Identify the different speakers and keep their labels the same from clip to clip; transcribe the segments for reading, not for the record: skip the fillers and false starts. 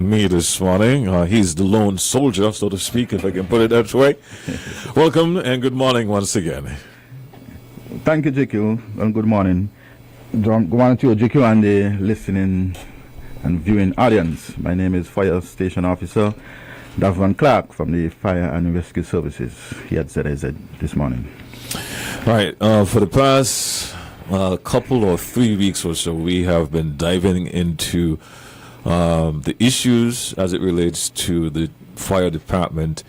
Speaker 1: me this morning. He's the lone soldier, so to speak, if I can put it that way. Welcome and good morning once again.
Speaker 2: Thank you, JQ, and good morning. Good morning to you, JQ, and the listening and viewing audience. My name is Fire Station Officer Davon Clark from the Fire and Rescue Services here at ZIZ this morning.
Speaker 1: All right. For the past couple or 3 weeks or so, we have been diving into the issues as it relates to the fire department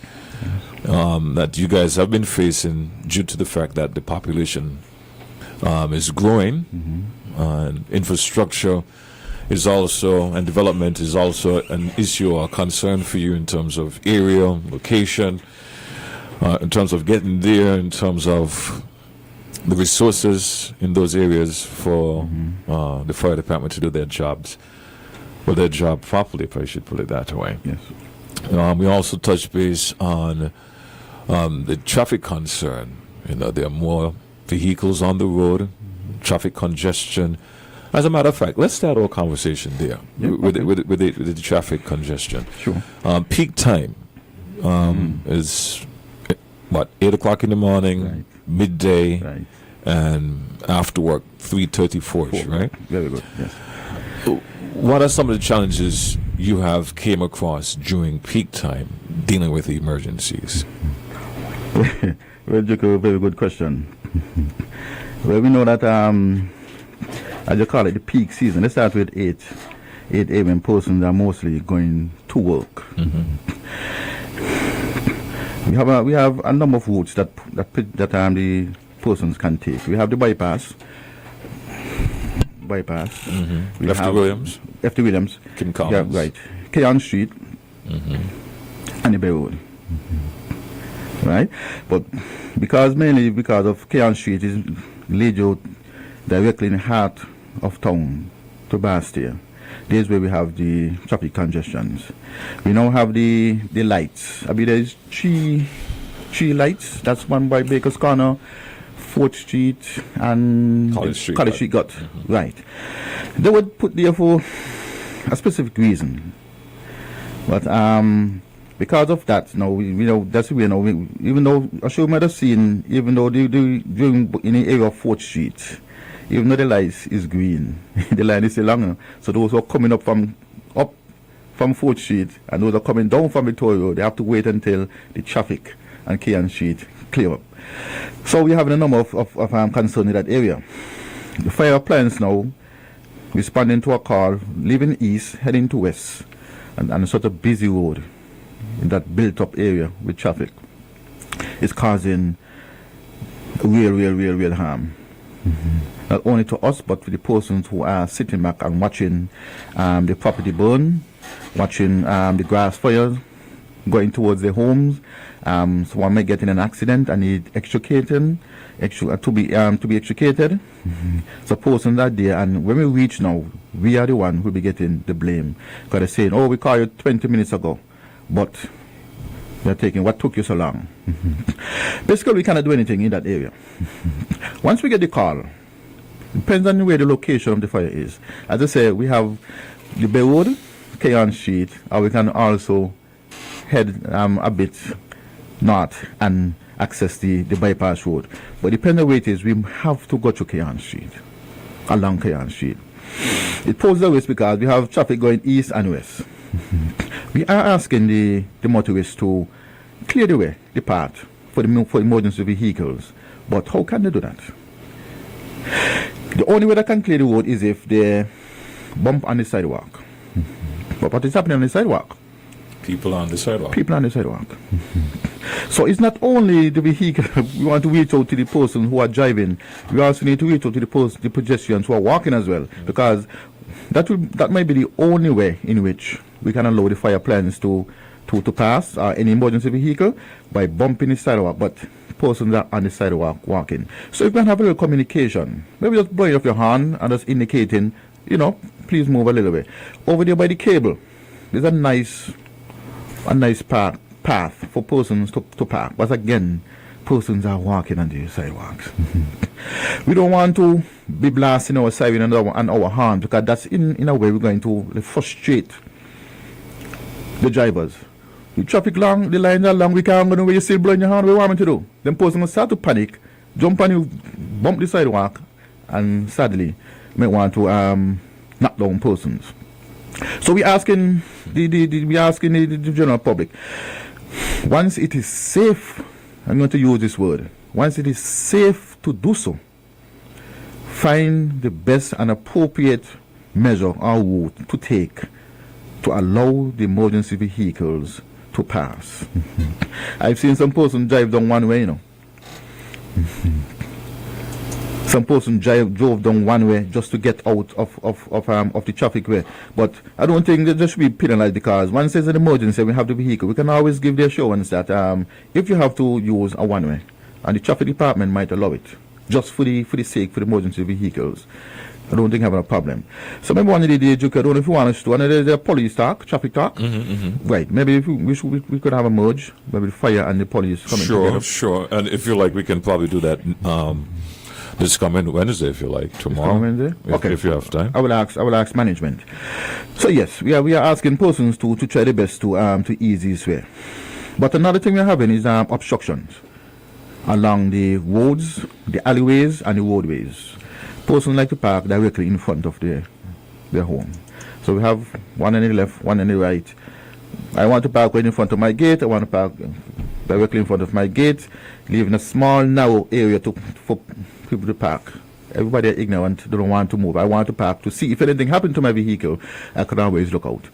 Speaker 1: that you guys have been facing due to the fact that the population is growing, and infrastructure is also, and development is also an issue or concern for you in terms of area, location, in terms of getting there, in terms of the resources in those areas for the fire department to do their jobs, or their job properly, if I should put it that way.
Speaker 2: Yes.
Speaker 1: We also touched base on the traffic concern. You know, there are more vehicles on the road, traffic congestion. As a matter of fact, let's start our conversation there with the traffic congestion.
Speaker 2: Sure.
Speaker 1: Peak time is what, 8 o'clock in the morning,
Speaker 2: Right.
Speaker 1: midday,
Speaker 2: Right.
Speaker 1: and after work 3:30, 4, right?
Speaker 2: Very good. Yes.
Speaker 1: What are some of the challenges you have came across during peak time dealing with emergencies?
Speaker 2: Well, JQ, very good question. Well, we know that as you call it, the peak season. Let's start with 8 a.m. when persons are mostly going to work. We have a number of routes that the persons can take. We have the bypass. We
Speaker 1: F.T.
Speaker 2: have
Speaker 1: Williams,
Speaker 2: F.T. Williams.
Speaker 1: Kim Collins.
Speaker 2: Yeah, right. Keon Street and the Bay Road. Right? But mainly because of Keon Street is laid out directly in the heart of town to Bastia. This is where we have the traffic congestions. We now have the lights. I mean, there's three lights. That's one by Baker's Corner, 4th Street, and
Speaker 1: College Street
Speaker 2: got. Right. They would put there for a specific reason. But because of that, now we know that's the way now. Even though I sure might have seen, even though they during in the area of 4th Street, even though the light is green, the line is still longer. So those who are coming up from 4th Street and those are coming down from Victoria Road, they have to wait until the traffic and Keon Street clear up. So we have a number of concern in that area. The fire appliance now responding to a call, leaving east, heading to west, and a sort of busy road in that built-up area with traffic is causing real harm. Not only to us, but for the persons who are sitting back and watching the property burn, watching the grass fires going towards their homes. Someone may get in an accident and need extricating, to be extricated. So persons are there, and when we reach now, we are the one who will be getting the blame. Because they're saying, oh, we called you 20 minutes ago, but they're taking, what took you so long? Basically, we cannot do anything in that area. Once we get the call, depends on where the location of the fire is. As I say, we have the Bay Road, Keon Street, or we can also head a bit north and access the bypass road. But depending on where it is, we have to go to Keon Street, along Keon Street. It poses a risk because we have traffic going east and west. We are asking the motorists to clear the way, the path for emergency vehicles. But how can they do that? The only way they can clear the road is if they bump on the sidewalk. But what is happening on the sidewalk?
Speaker 1: People on the sidewalk.
Speaker 2: So it's not only the vehicle. We want to reach out to the person who are driving. We also need to reach out to the pedestrians who are walking as well, because that might be the only way in which we can allow the fire plans to pass any emergency vehicle by bumping the sidewalk. But persons are on the sidewalk walking. So if we can have a little communication, maybe just blowing off your horn and just indicating, please move a little bit. Over there by the cable, there's a nice path for persons to park. But again, persons are walking on the sidewalks. We don't want to be blasting our siren and our horn, because that's in a way we're going to frustrate the drivers. The traffic long, the lines are long, we can't go nowhere, you still blowing your horn, what you want me to do? Them person will start to panic, jump on you, bump the sidewalk, and sadly, may want to knock down persons. So we're asking the general public, once it is safe, I'm going to use this word, once it is safe to do so, find the best and appropriate measure or route to take to allow the emergency vehicles to pass. I've seen some person drive down one way, you know. Some person drove down one way just to get out of the traffic way. But I don't think that there should be penalized because once there's an emergency, we have the vehicle. We can always give the assurance that if you have to use a one way, and the traffic department might allow it, just for the sake for the emergency vehicles. I don't think I have a problem. So maybe one of the days, I don't know if you want us to, and there's a police talk, traffic talk. Right, maybe if we could have a merge, maybe the fire and the police coming together.
Speaker 1: Sure. And if you like, we can probably do that this coming Wednesday, if you like, tomorrow.
Speaker 2: Wednesday? Okay.
Speaker 1: If you have time.
Speaker 2: I will ask management. So yes, we are asking persons to try their best to ease this way. But another thing we're having is obstructions along the roads, the alleyways, and the roadways. Persons like to park directly in front of their home. So we have one on the left, one on the right. I want to park right in front of my gate. I want to park directly in front of my gate, leaving a small, narrow area for people to park. Everybody are ignorant. They don't want to move. I want to park to see if anything happened to my vehicle. I can always look out.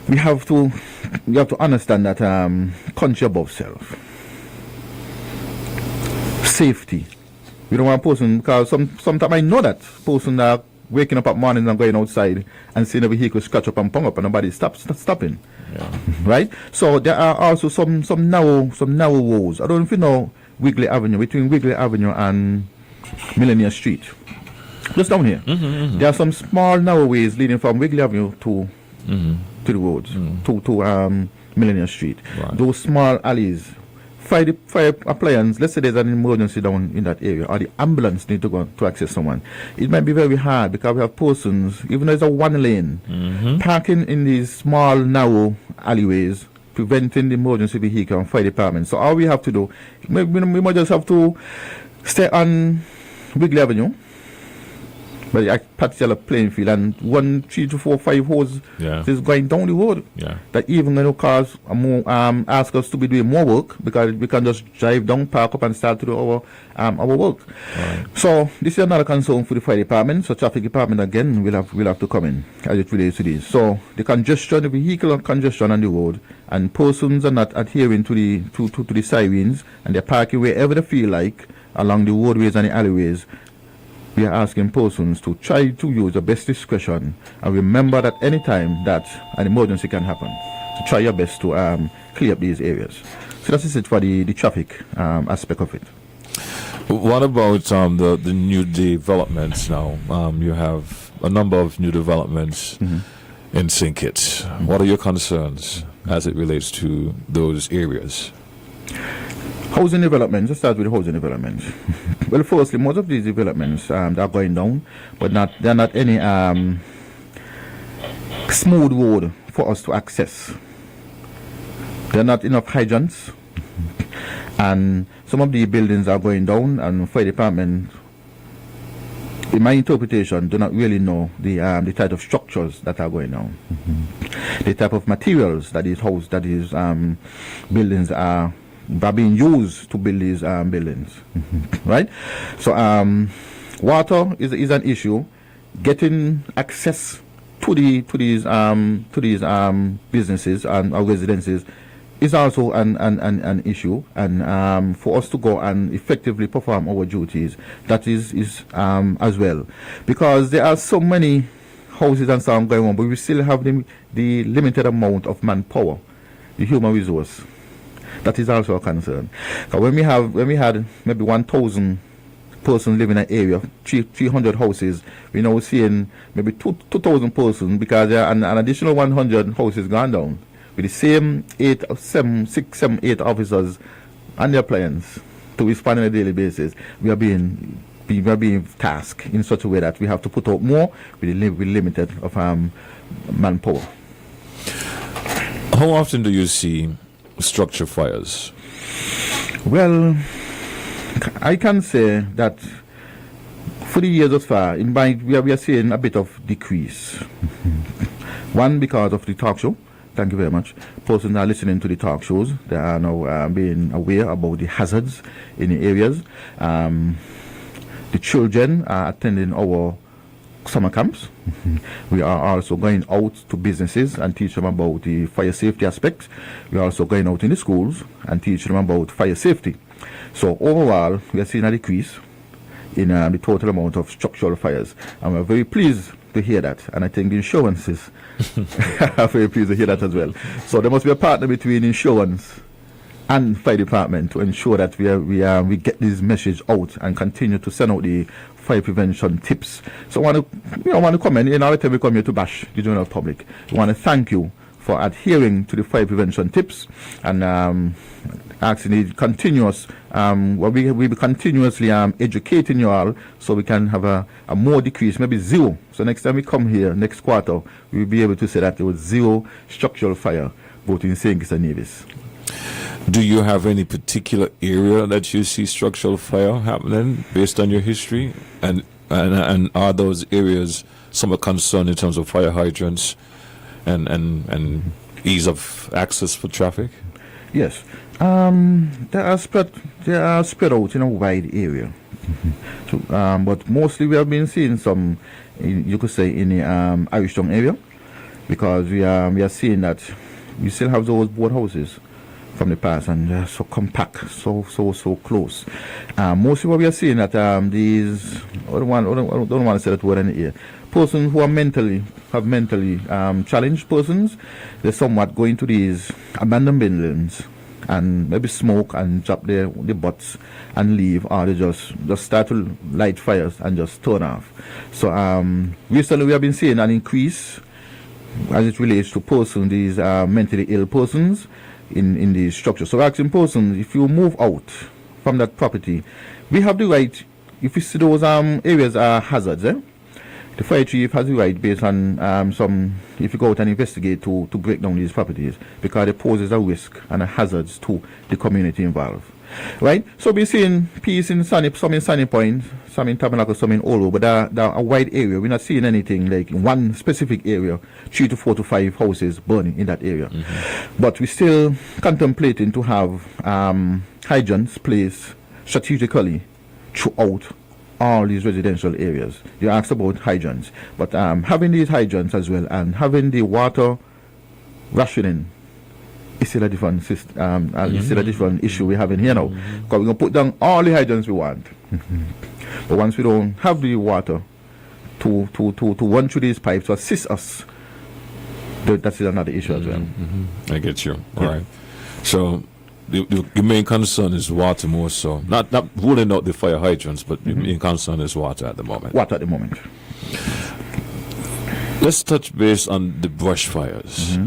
Speaker 2: We have to understand that country above self. Safety. We don't want a person, because sometimes I know that person that waking up at morning and going outside and seeing a vehicle scratch up and pong up and nobody stopping.
Speaker 1: Yeah.
Speaker 2: Right? So there are also some narrow roads. I don't know if you know Wigley Avenue, between Wigley Avenue and Millennia Street. Just down here. There are some small narrow ways leading from Wigley Avenue to the roads, to Millennia Street.
Speaker 1: Right.
Speaker 2: Those small alleys. Fire appliance, let's say there's an emergency down in that area, or the ambulance need to go to access someone. It might be very hard because we have persons, even though it's a one lane, parking in these small, narrow alleyways, preventing the emergency vehicle and fire department. So all we have to do, we might just have to stay on Wigley Avenue, but a particular playing field, and 1, 3 to 4, 5 hose is going down the road.
Speaker 1: Yeah.
Speaker 2: That even going to cause more, ask us to be doing more work because we can just drive down, park up, and start to do our work.
Speaker 1: Right.
Speaker 2: So this is another concern for the fire department. So traffic department again will have to come in as it relates to this. So the congestion, the vehicle congestion on the road, and persons are not adhering to the sirens, and they're parking wherever they feel like along the roadways and the alleyways. We are asking persons to try to use the best discretion and remember that any time that an emergency can happen, to try your best to clear up these areas. So that is it for the traffic aspect of it.
Speaker 1: What about the new developments now? You have a number of new developments in St. Kitts. What are your concerns as it relates to those areas?
Speaker 2: Housing development, let's start with housing development. Well, firstly, most of these developments they are going down, but they're not any smooth road for us to access. There are not enough hydrants, and some of the buildings are going down, and fire department, in my interpretation, do not really know the type of structures that are going down, the type of materials that these buildings are being used to build these buildings, right? So water is an issue. Getting access to these businesses and residences is also an issue. And for us to go and effectively perform our duties, that is as well, because there are so many houses and so on going on, but we still have the limited amount of manpower, the human resource. That is also a concern. When we had maybe 1,000 persons living in an area, 300 houses, we're now seeing maybe 2,000 persons because there are an additional 100 houses gone down with the same 6, 7, 8 officers and their plans to respond on a daily basis. We are being tasked in such a way that we have to put out more with limited of manpower.
Speaker 1: How often do you see structure fires?
Speaker 2: Well, I can say that for the years thus far, we are seeing a bit of decrease. One, because of the talk show. Thank you very much. Persons are listening to the talk shows. They are now being aware about the hazards in the areas. The children are attending our summer camps. We are also going out to businesses and teach them about the fire safety aspects. We are also going out in the schools and teach them about fire safety. So overall, we are seeing a decrease in the total amount of structural fires. And we're very pleased to hear that. And I think the insurances are very pleased to hear that as well. So there must be a partner between insurance and fire department to ensure that we get this message out and continue to send out the fire prevention tips. So I want to comment, in our time we come here to bash the general public. We want to thank you for adhering to the fire prevention tips and asking the continuous, we'll be continuously educating you all so we can have a more decrease, maybe zero. So next time we come here, next quarter, we'll be able to say that there was zero structural fire both in St. Kitts and Nevis.
Speaker 1: Do you have any particular area that you see structural fire happening based on your history? And are those areas some concern in terms of fire hydrants and ease of access for traffic?
Speaker 2: Yes. They are spread out in a wide area. So, but mostly we have been seeing some, you could say, in the Irish Town area, because we are seeing that we still have those boathouses from the past, and they're so compact, so close. Mostly what we are seeing that these, I don't want to say that word in the ear, persons who are mentally challenged persons, they're somewhat going to these abandoned buildings and maybe smoke and drop their butts and leave, or they just start to light fires and just turn off. So recently we have been seeing an increase as it relates to persons, these mentally ill persons in the structure. So asking persons, if you move out from that property, we have the right, if you see those areas are hazards, the fire chief has the right, based on if you go out and investigate, to break down these properties, because it poses a risk and a hazards to the community involved. Right? So we're seeing peace in some in Sunny Point, some in Tabernacle, some in Olo, but they're a wide area. We're not seeing anything like in one specific area, 3 to 4 to 5 houses burning in that area. Mm-hmm. But we're still contemplating to have hydrants placed strategically throughout all these residential areas. You asked about hydrants, but having these hydrants as well and having the water rationing is still a different system. It's still a different issue we have in here now. Because we're going to put down all the hydrants we want. But once we don't have the water to run through these pipes to assist us, that's another issue as well.
Speaker 1: I get you. All right. So the main concern is water more so. Not ruling out the fire hydrants, but the main concern is water at the moment.
Speaker 2: Water at the moment.
Speaker 1: Let's touch base on the brush fires.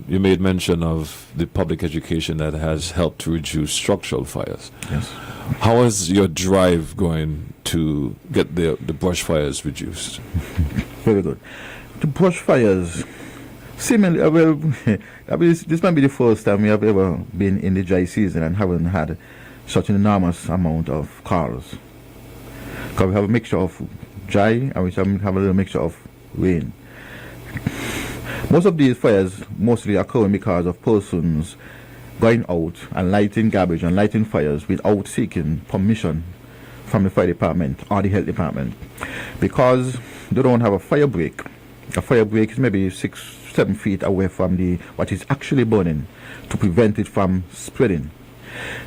Speaker 1: You made mention of the public education that has helped to reduce structural fires.
Speaker 2: Yes.
Speaker 1: How is your drive going to get the brush fires reduced?
Speaker 2: Very good. The brush fires, seemingly, this might be the first time we have ever been in the dry season and haven't had such an enormous amount of calls. Because we have a mixture of dry and we have a little mixture of rain. Most of these fires mostly occur because of persons going out and lighting garbage and lighting fires without seeking permission from the fire department or the health department, because they don't have a fire break. A fire break is maybe 6-7 feet away from what is actually burning, to prevent it from spreading.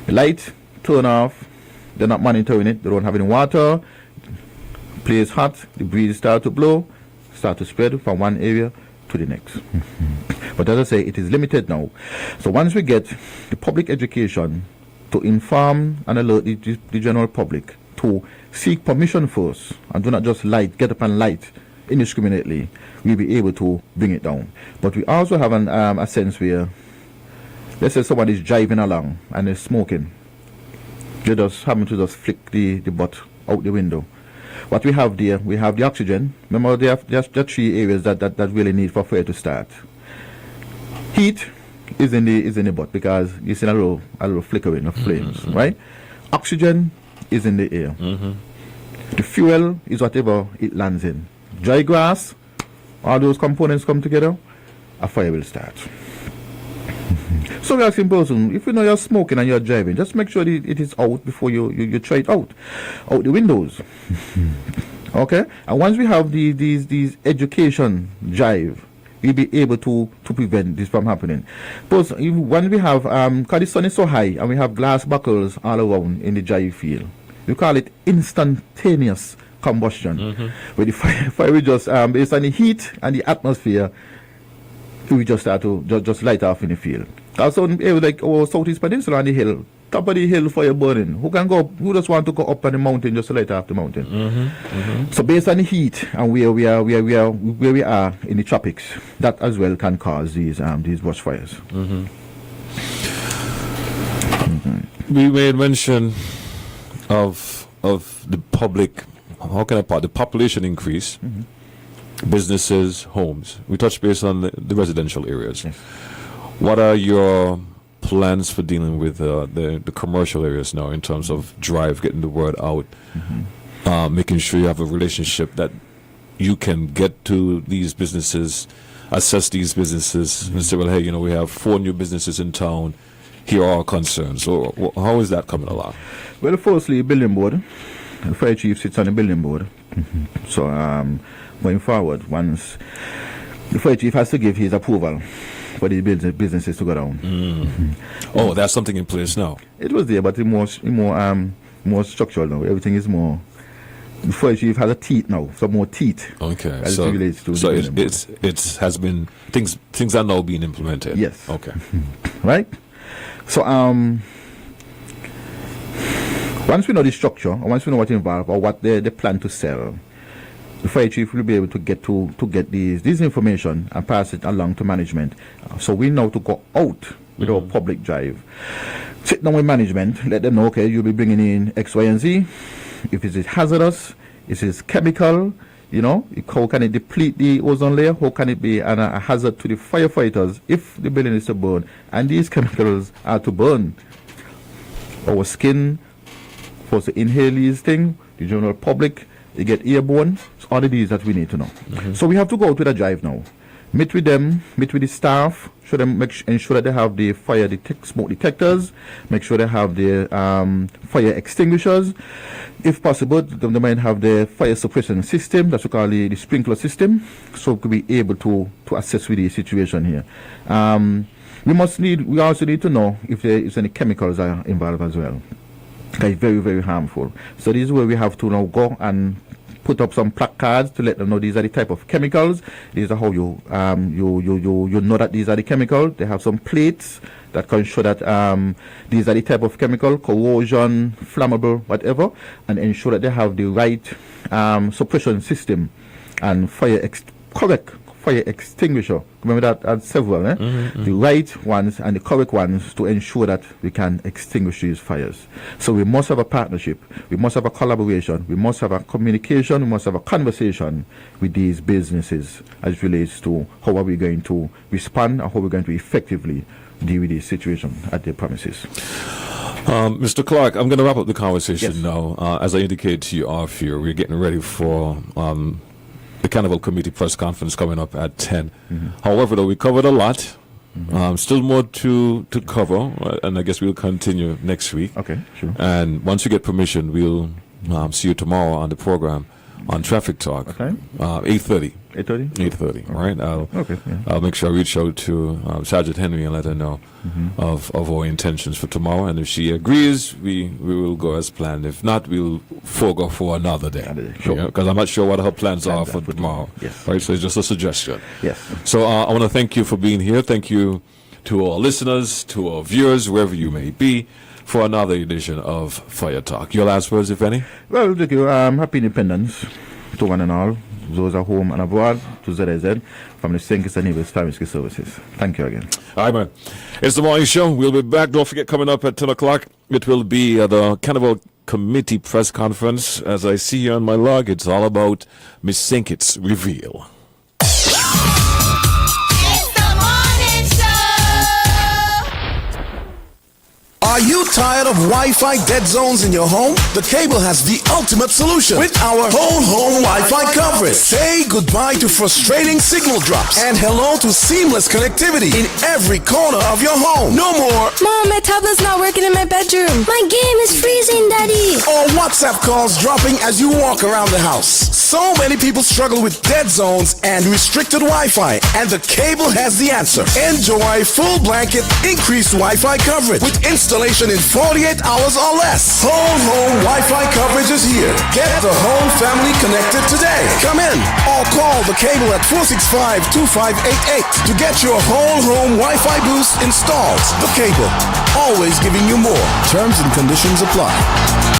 Speaker 2: The light turn off, they're not monitoring it, they don't have any water, place hot, the breeze start to blow, start to spread from one area to the next. But as I say, it is limited now. So once we get the public education to inform and alert the general public to seek permission first and do not just get up and light indiscriminately, we'll be able to bring it down. But we also have a sense where, let's say someone is driving along and they're smoking, they just happen to just flick the butt out the window. What we have there, we have the oxygen. Remember, there are 3 areas that really need for fire to start. Heat, is in the butt because you see a little flickering of flames, right? Oxygen is in the air. The fuel is whatever it lands in. Dry grass, all those components come together, a fire will start. So we asking person, if you know you're smoking and you're driving, just make sure it is out before you try it out the windows. Okay? And once we have these education drive, we'll be able to prevent this from happening. But when we have, because the sun is so high and we have glass buckles all around in the drive field, we call it instantaneous combustion. Where the fire will just, based on the heat and the atmosphere, we just start to just light off in the field. Also, like our Southeast Peninsula on the hill, top of the hill fire burning. Who just want to go up on the mountain just to light off the mountain? So based on the heat and where we are in the tropics, that as well can cause these brush fires.
Speaker 1: We made mention of the public. How can I put it? The population increase, businesses, homes. We touched base on the residential areas.
Speaker 2: Yes.
Speaker 1: What are your plans for dealing with the commercial areas now in terms of drive, getting the word out, making sure you have a relationship that you can get to these businesses, assess these businesses, and say, well, hey, we have 4 new businesses in town. Here are our concerns. So how is that coming along?
Speaker 2: Well, firstly, building board. The fire chief sits on the building board. So going forward, once the fire chief has to give his approval for the businesses to go down.
Speaker 1: Oh, that's something in place now.
Speaker 2: It was there, but it's more structural now. Everything is more. The fire chief has a teeth now, some more teeth.
Speaker 1: Okay,
Speaker 2: as it relates to
Speaker 1: so
Speaker 2: the building
Speaker 1: it has been things are now being implemented.
Speaker 2: Yes.
Speaker 1: Okay.
Speaker 2: Right. So once we know the structure, and once we know what's involved or what they plan to sell, the fire chief will be able to get this information and pass it along to management. So we know to go out with our public drive. Sit down with management, let them know, okay, you'll be bringing in X, Y, and Z. If it is hazardous, if it is chemical, how can it deplete the ozone layer? How can it be a hazard to the firefighters if the building is to burn? And these chemicals are to burn. Our skin, for to inhale these things, the general public, they get airborne. It's all of these that we need to know. So we have to go out with a drive now. Meet with them, meet with the staff, ensure that they have the smoke detectors, make sure they have the fire extinguishers. If possible, they might have the fire suppression system, that's what we call the sprinkler system, so we could be able to assess with the situation here. We also need to know if there is any chemicals are involved as well. It's very, very harmful. So this is where we have to now go and put up some placards to let them know these are the type of chemicals. These are how you know that these are the chemicals. They have some plates that can show that these are the type of chemical, corrosion, flammable, whatever, and ensure that they have the right suppression system and correct fire extinguisher. Remember that several, the right ones and the correct ones to ensure that we can extinguish these fires. So we must have a partnership, we must have a collaboration, we must have a communication, we must have a conversation with these businesses as it relates to how are we going to respond and how we're going to effectively deal with this situation at their premises.
Speaker 1: Mr. Clark, I'm going to wrap up the conversation
Speaker 2: Yes.
Speaker 1: now. As I indicated to you off here, we're getting ready for the Carnival Committee press conference coming up at 10. However, though, we covered a lot. Still more to cover, and I guess we'll continue next week.
Speaker 2: Okay, sure.
Speaker 1: And once you get permission, we'll see you tomorrow on the program on Traffic Talk.
Speaker 2: Okay.
Speaker 1: 8:30.
Speaker 2: 8:30?
Speaker 1: 8:30. All right. I'll make sure I reach out to Sergeant Henry and let her know of our intentions for tomorrow. And if she agrees, we will go as planned. If not, we'll forego for another day.
Speaker 2: Sure.
Speaker 1: Because I'm not sure what her plans are for tomorrow.
Speaker 2: Yes.
Speaker 1: Right. So it's just a suggestion.
Speaker 2: Yes.
Speaker 1: So I want to thank you for being here. Thank you to our listeners, to our viewers, wherever you may be, for another edition of Fire Talk. Your last words, if any?
Speaker 2: Well, thank you. Happy Independence to one and all, those at home and abroad, to ZZ, from the St. Kitts and Nevis Family Services. Thank you again.
Speaker 1: All right, man. It's the morning show. We'll be back. Don't forget, coming up at 10 o'clock, it will be the Carnival Committee press conference. As I see here on my log, it's all about Miss St. Kitts Reveal.
Speaker 3: It's the morning show. Are you tired of Wi-Fi dead zones in your home? The Cable has the ultimate solution with our whole home Wi-Fi coverage. Say goodbye to frustrating signal drops and hello to seamless connectivity in every corner of your home. No more
Speaker 4: Mom, my tablet's not working in my bedroom. My game is freezing, Daddy.
Speaker 3: or WhatsApp calls dropping as you walk around the house. So many people struggle with dead zones and restricted Wi-Fi, and the Cable has the answer. Enjoy full blanket increased Wi-Fi coverage with installation in 48 hours or less. Whole home Wi-Fi coverage is here. Get the whole family connected today. Come in or call the Cable at 465-2588 to get your whole home Wi-Fi boost installed. The Cable, always giving you more. Terms and conditions apply.